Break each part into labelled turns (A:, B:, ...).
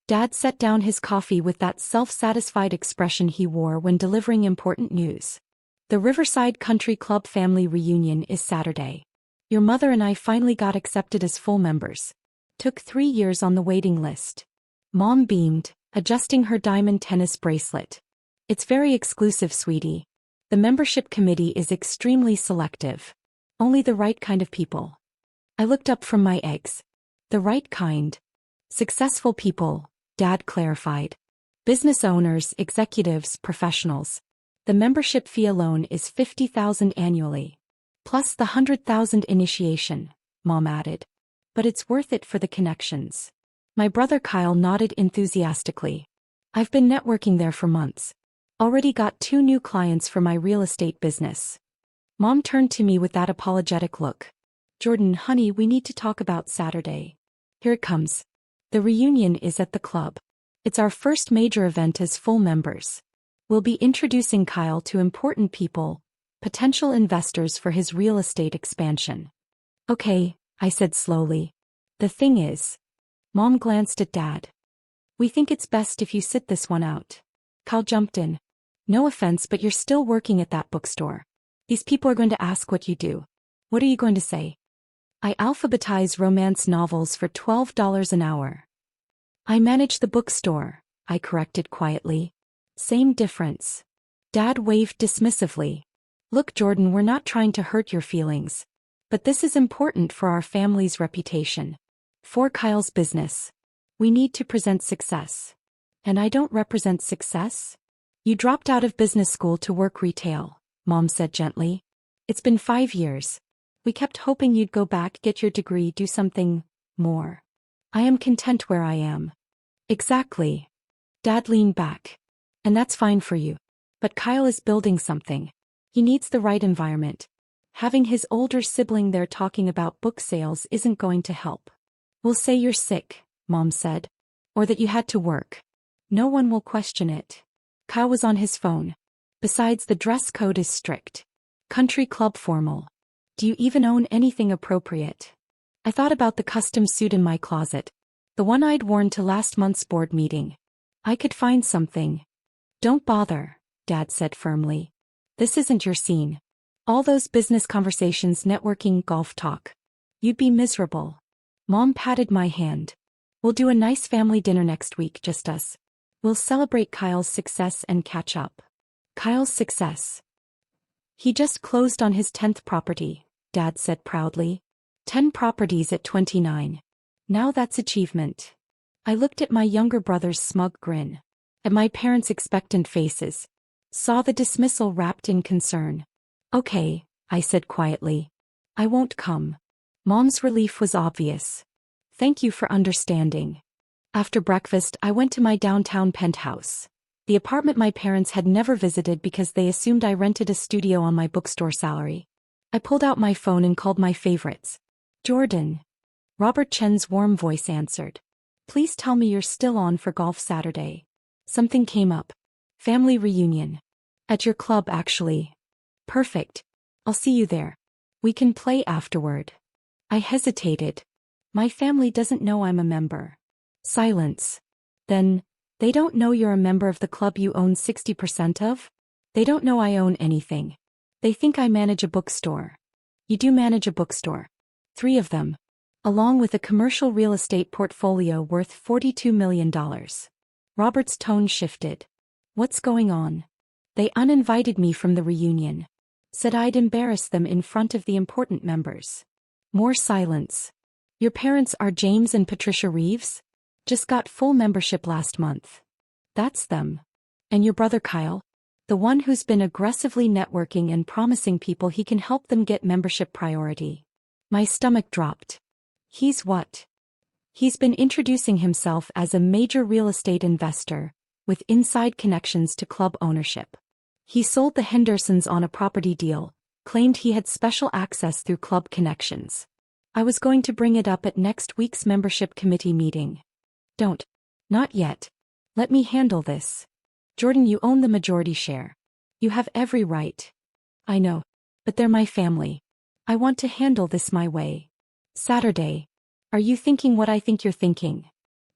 A: Dad set down his coffee with that self-satisfied expression he wore when delivering important news. The Riverside Country Club family reunion is Saturday. Your mother and I finally got accepted as full members. Took 3 years on the waiting list. Mom beamed, adjusting her diamond tennis bracelet. It's very exclusive, sweetie. The membership committee is extremely selective. Only the right kind of people. I looked up from my eggs. The right kind. Successful people, Dad clarified. Business owners, executives, professionals. The membership fee alone is $50,000 annually. Plus the $100,000 initiation, Mom added. But it's worth it for the connections. My brother Kyle nodded enthusiastically. I've been networking there for months. Already got 2 new clients for my real estate business. Mom turned to me with that apologetic look. Jordan, honey, we need to talk about Saturday. Here it comes. The reunion is at the club. It's our first major event as full members. We'll be introducing Kyle to important people, potential investors for his real estate expansion. Okay, I said slowly. The thing is. Mom glanced at Dad. We think it's best if you sit this one out. Kyle jumped in. No offense, but you're still working at that bookstore. These people are going to ask what you do. What are you going to say? I alphabetize romance novels for $12 an hour. I manage the bookstore, I corrected quietly. Same difference. Dad waved dismissively. Look, Jordan, we're not trying to hurt your feelings. But this is important for our family's reputation. For Kyle's business. We need to present success. And I don't represent success? You dropped out of business school to work retail, Mom said gently. It's been 5 years. We kept hoping you'd go back, get your degree, do something more. I am content where I am. Exactly. Dad leaned back. And that's fine for you. But Kyle is building something. He needs the right environment. Having his older sibling there talking about book sales isn't going to help. We'll say you're sick, Mom said. Or that you had to work. No one will question it. Kyle was on his phone. Besides, the dress code is strict. Country club formal. Do you even own anything appropriate? I thought about the custom suit in my closet. The one I'd worn to last month's board meeting. I could find something. Don't bother, Dad said firmly. This isn't your scene. All those business conversations, networking, golf talk. You'd be miserable. Mom patted my hand. We'll do a nice family dinner next week, just us. We'll celebrate Kyle's success and catch up. Kyle's success. He just closed on his 10th property, Dad said proudly. 10 properties at 29. Now that's achievement. I looked at my younger brother's smug grin. At my parents' expectant faces. Saw the dismissal wrapped in concern. Okay, I said quietly. I won't come. Mom's relief was obvious. Thank you for understanding. After breakfast, I went to my downtown penthouse. The apartment my parents had never visited because they assumed I rented a studio on my bookstore salary. I pulled out my phone and called my favorites. Jordan. Robert Chen's warm voice answered. Please tell me you're still on for golf Saturday. Something came up. Family reunion. At your club, actually. Perfect. I'll see you there. We can play afterward. I hesitated. My family doesn't know I'm a member. Silence. Then, they don't know you're a member of the club you own 60% of? They don't know I own anything. They think I manage a bookstore. You do manage a bookstore. 3 of them. Along with a commercial real estate portfolio worth $42 million. Robert's tone shifted. What's going on? They uninvited me from the reunion. Said I'd embarrass them in front of the important members. More silence. Your parents are James and Patricia Reeves? Just got full membership last month. That's them. And your brother Kyle? The one who's been aggressively networking and promising people he can help them get membership priority. My stomach dropped. He's what? He's been introducing himself as a major real estate investor, with inside connections to club ownership. He sold the Hendersons on a property deal, claimed he had special access through club connections. I was going to bring it up at next week's membership committee meeting. Don't. Not yet. Let me handle this. Jordan, you own the majority share. You have every right. I know. But they're my family. I want to handle this my way. Saturday. Are you thinking what I think you're thinking?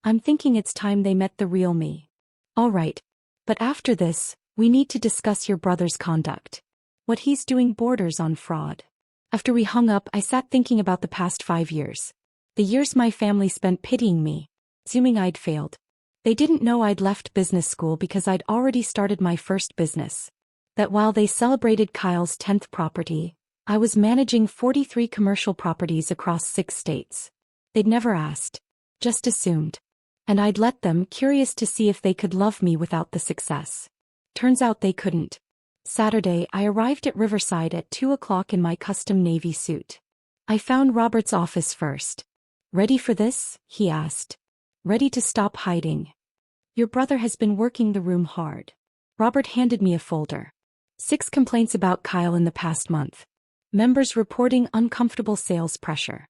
A: I'm thinking it's time they met the real me. All right. But after this, we need to discuss your brother's conduct. What he's doing borders on fraud. After we hung up, I sat thinking about the past 5 years. The years my family spent pitying me, assuming I'd failed. They didn't know I'd left business school because I'd already started my first business. That while they celebrated Kyle's 10th property, I was managing 43 commercial properties across 6 states. They'd never asked, just assumed. And I'd let them, curious to see if they could love me without the success. Turns out they couldn't. Saturday, I arrived at Riverside at 2 o'clock in my custom navy suit. I found Robert's office first. "Ready for this?" he asked. "Ready to stop hiding. Your brother has been working the room hard." Robert handed me a folder. 6 complaints about Kyle in the past month. Members reporting uncomfortable sales pressure.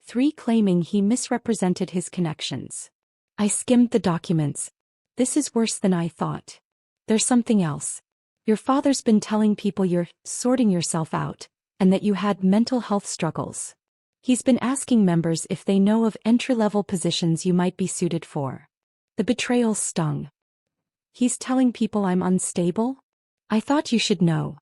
A: 3 claiming he misrepresented his connections. I skimmed the documents. This is worse than I thought. There's something else. Your father's been telling people you're sorting yourself out, and that you had mental health struggles. He's been asking members if they know of entry-level positions you might be suited for. The betrayal stung. He's telling people I'm unstable? I thought you should know.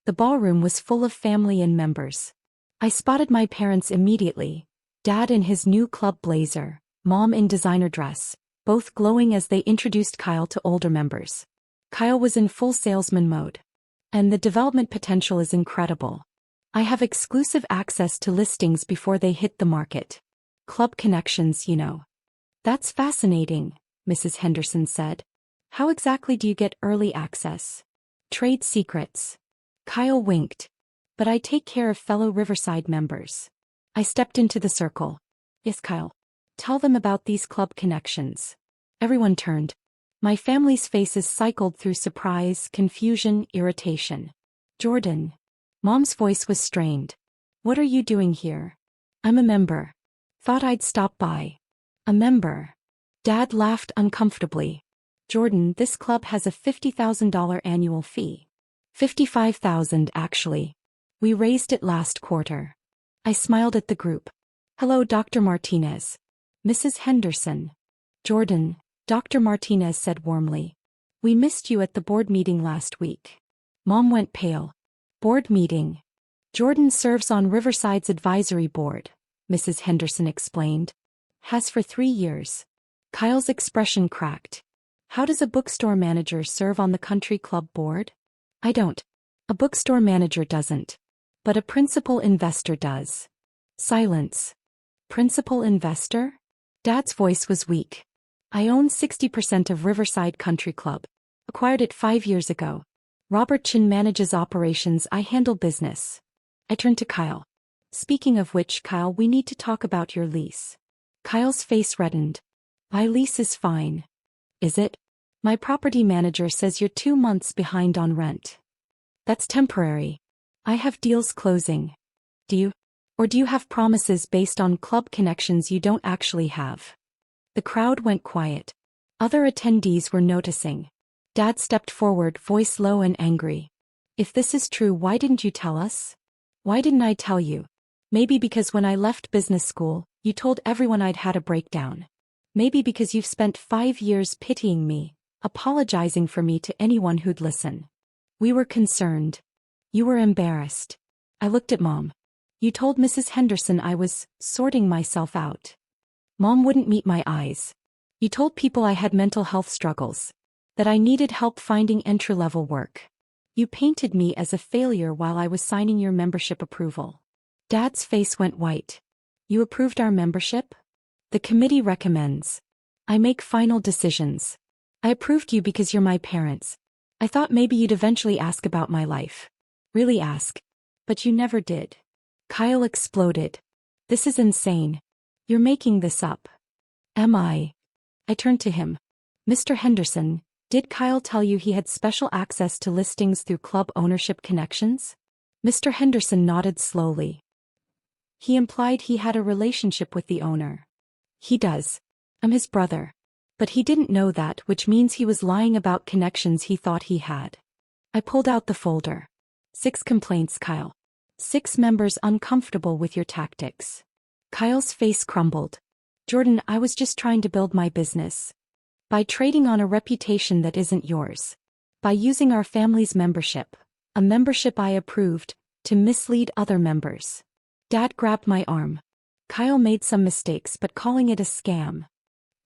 A: The ballroom was full of family and members. I spotted my parents immediately, Dad in his new club blazer, Mom in designer dress, both glowing as they introduced Kyle to older members. Kyle was in full salesman mode. And the development potential is incredible. I have exclusive access to listings before they hit the market. Club connections, you know. That's fascinating, Mrs. Henderson said. How exactly do you get early access? Trade secrets. Kyle winked. But I take care of fellow Riverside members. I stepped into the circle. Yes, Kyle. Tell them about these club connections. Everyone turned. My family's faces cycled through surprise, confusion, irritation. Jordan. Mom's voice was strained. What are you doing here? I'm a member. Thought I'd stop by. A member. Dad laughed uncomfortably. Jordan, this club has a $50,000 annual fee. $55,000 actually. We raised it last quarter. I smiled at the group. Hello, Dr. Martinez. Mrs. Henderson. Jordan, Dr. Martinez said warmly. We missed you at the board meeting last week. Mom went pale. Board meeting. Jordan serves on Riverside's advisory board, Mrs. Henderson explained. Has for 3 years. Kyle's expression cracked. How does a bookstore manager serve on the country club board? I don't. A bookstore manager doesn't. But a principal investor does. Silence. Principal investor? Dad's voice was weak. I own 60% of Riverside Country Club. Acquired it 5 years ago. Robert Chin manages operations, I handle business. I turned to Kyle. Speaking of which, Kyle, we need to talk about your lease. Kyle's face reddened. My lease is fine. Is it? My property manager says you're 2 months behind on rent. That's temporary. I have deals closing. Do you? Or do you have promises based on club connections you don't actually have? The crowd went quiet. Other attendees were noticing. Dad stepped forward, voice low and angry. If this is true, why didn't you tell us? Why didn't I tell you? Maybe because when I left business school, you told everyone I'd had a breakdown. Maybe because you've spent 5 years pitying me, apologizing for me to anyone who'd listen. We were concerned. You were embarrassed. I looked at Mom. You told Mrs. Henderson I was sorting myself out. Mom wouldn't meet my eyes. You told people I had mental health struggles. That I needed help finding entry-level work. You painted me as a failure while I was signing your membership approval. Dad's face went white. You approved our membership? The committee recommends. I make final decisions. I approved you because you're my parents. I thought maybe you'd eventually ask about my life. Really ask. But you never did. Kyle exploded. This is insane. You're making this up. Am I? I turned to him. Mr. Henderson, did Kyle tell you he had special access to listings through club ownership connections? Mr. Henderson nodded slowly. He implied he had a relationship with the owner. He does. I'm his brother. But he didn't know that, which means he was lying about connections he thought he had. I pulled out the folder. 6 complaints, Kyle. 6 members uncomfortable with your tactics. Kyle's face crumbled. Jordan, I was just trying to build my business. By trading on a reputation that isn't yours. By using our family's membership, a membership I approved, to mislead other members. Dad grabbed my arm. Kyle made some mistakes but calling it a scam.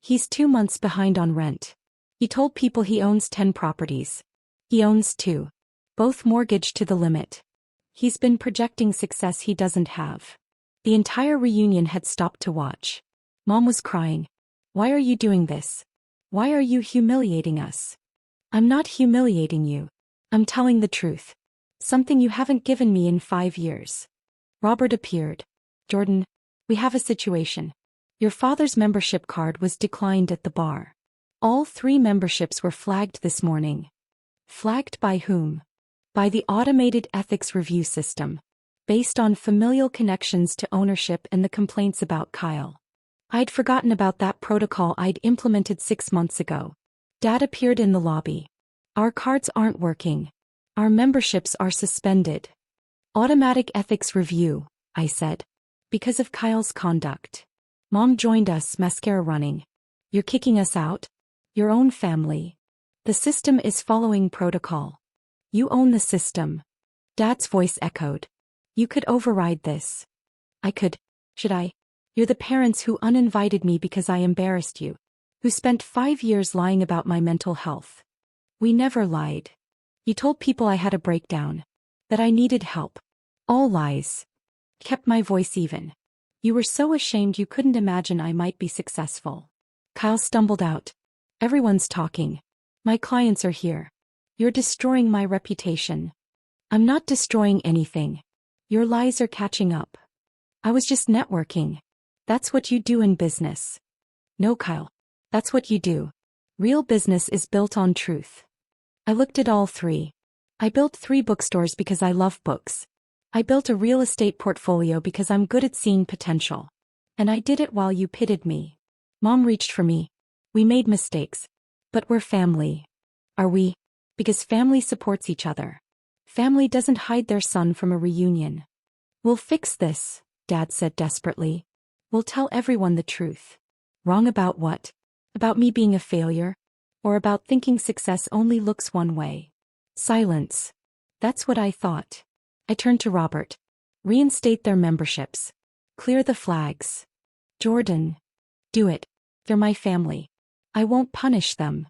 A: He's 2 months behind on rent. He told people he owns 10 properties. He owns 2. Both mortgaged to the limit. He's been projecting success he doesn't have. The entire reunion had stopped to watch. Mom was crying. Why are you doing this? Why are you humiliating us? I'm not humiliating you. I'm telling the truth. Something you haven't given me in 5 years. Robert appeared. Jordan, we have a situation. Your father's membership card was declined at the bar. All 3 memberships were flagged this morning. Flagged by whom? By the automated ethics review system. Based on familial connections to ownership and the complaints about Kyle. I'd forgotten about that protocol I'd implemented 6 months ago. Dad appeared in the lobby. Our cards aren't working. Our memberships are suspended. Automatic ethics review, I said. Because of Kyle's conduct. Mom joined us, mascara running. You're kicking us out? Your own family. The system is following protocol. You own the system. Dad's voice echoed. You could override this. I could. Should I? You're the parents who uninvited me because I embarrassed you. Who spent 5 years lying about my mental health. We never lied. You told people I had a breakdown. That I needed help. All lies. Kept my voice even. You were so ashamed you couldn't imagine I might be successful. Kyle stumbled out. Everyone's talking. My clients are here. You're destroying my reputation. I'm not destroying anything. Your lies are catching up. I was just networking. That's what you do in business. No, Kyle. That's what you do. Real business is built on truth. I looked at all 3. I built 3 bookstores because I love books. I built a real estate portfolio because I'm good at seeing potential. And I did it while you pitted me. Mom reached for me. We made mistakes. But we're family. Are we? Because family supports each other. Family doesn't hide their son from a reunion. We'll fix this, Dad said desperately. We'll tell everyone the truth. Wrong about what? About me being a failure? Or about thinking success only looks one way? Silence. That's what I thought. I turned to Robert. Reinstate their memberships. Clear the flags. Jordan. Do it. They're my family. I won't punish them.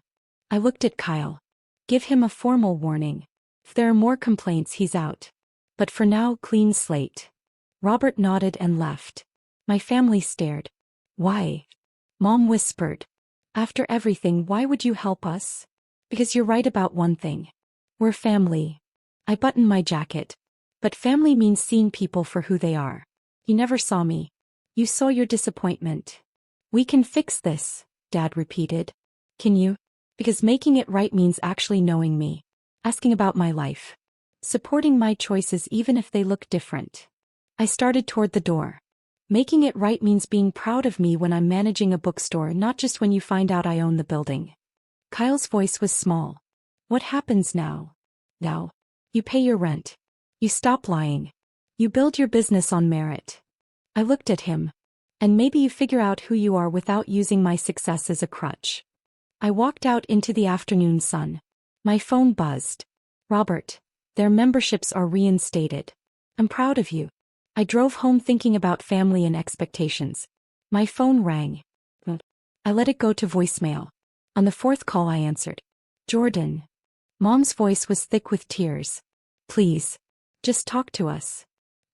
A: I looked at Kyle. Give him a formal warning. If there are more complaints, he's out. But for now, clean slate. Robert nodded and left. My family stared. Why? Mom whispered. After everything, why would you help us? Because you're right about one thing. We're family. I buttoned my jacket. But family means seeing people for who they are. You never saw me. You saw your disappointment. We can fix this, Dad repeated. Can you? Because making it right means actually knowing me. Asking about my life. Supporting my choices even if they look different. I started toward the door. Making it right means being proud of me when I'm managing a bookstore, not just when you find out I own the building. Kyle's voice was small. What happens now? Now. You pay your rent. You stop lying. You build your business on merit. I looked at him. And maybe you figure out who you are without using my success as a crutch. I walked out into the afternoon sun. My phone buzzed. Robert, their memberships are reinstated. I'm proud of you. I drove home thinking about family and expectations. My phone rang. I let it go to voicemail. On the 4th call I answered. Jordan. Mom's voice was thick with tears. Please. Just talk to us.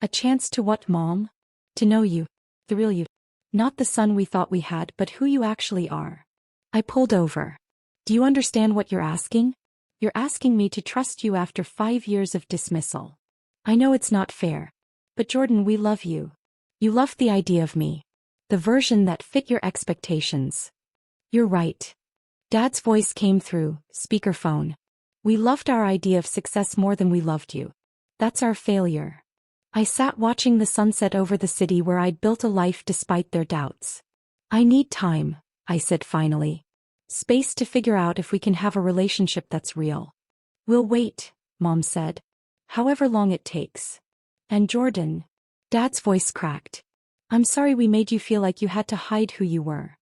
A: A chance to what, Mom? To know you. The real you. Not the son we thought we had, but who you actually are. I pulled over. Do you understand what you're asking? You're asking me to trust you after 5 years of dismissal. I know it's not fair. But Jordan, we love you. You loved the idea of me. The version that fit your expectations. You're right. Dad's voice came through, speakerphone. We loved our idea of success more than we loved you. That's our failure. I sat watching the sunset over the city where I'd built a life despite their doubts. I need time, I said finally. Space to figure out if we can have a relationship that's real. We'll wait, Mom said. However long it takes. And Jordan. Dad's voice cracked. I'm sorry we made you feel like you had to hide who you were.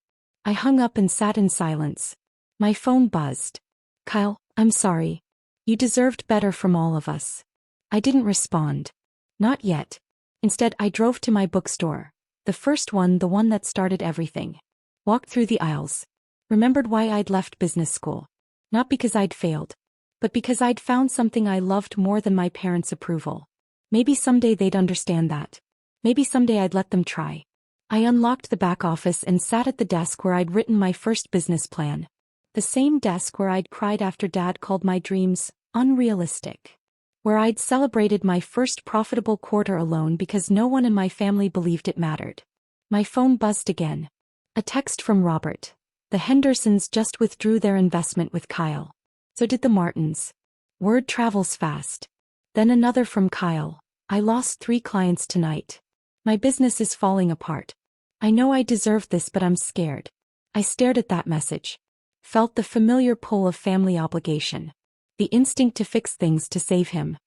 A: I hung up and sat in silence. My phone buzzed. Kyle, I'm sorry. You deserved better from all of us. I didn't respond. Not yet. Instead, I drove to my bookstore. The first one, the one that started everything. Walked through the aisles. Remembered why I'd left business school. Not because I'd failed, but because I'd found something I loved more than my parents' approval. Maybe someday they'd understand that. Maybe someday I'd let them try. I unlocked the back office and sat at the desk where I'd written my first business plan. The same desk where I'd cried after Dad called my dreams unrealistic. Where I'd celebrated my first profitable quarter alone because no one in my family believed it mattered. My phone buzzed again. A text from Robert. The Hendersons just withdrew their investment with Kyle. So did the Martins. Word travels fast. Then another from Kyle. I lost 3 clients tonight. My business is falling apart. I know I deserve this, but I'm scared. I stared at that message. Felt the familiar pull of family obligation. The instinct to fix things to save him.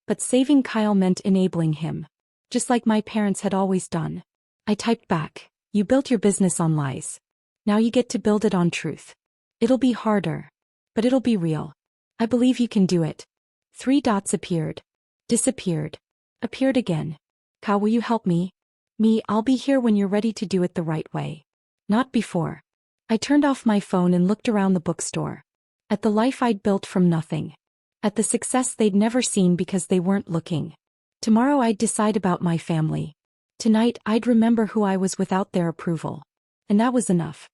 A: But saving Kyle meant enabling him. Just like my parents had always done. I typed back. You built your business on lies. Now you get to build it on truth. It'll be harder. But it'll be real. I believe you can do it. 3 dots appeared. Disappeared. Appeared again. Kyle, will you help me? I'll be here when you're ready to do it the right way. Not before. I turned off my phone and looked around the bookstore. At the life I'd built from nothing. At the success they'd never seen because they weren't looking. Tomorrow I'd decide about my family. Tonight I'd remember who I was without their approval. And that was enough.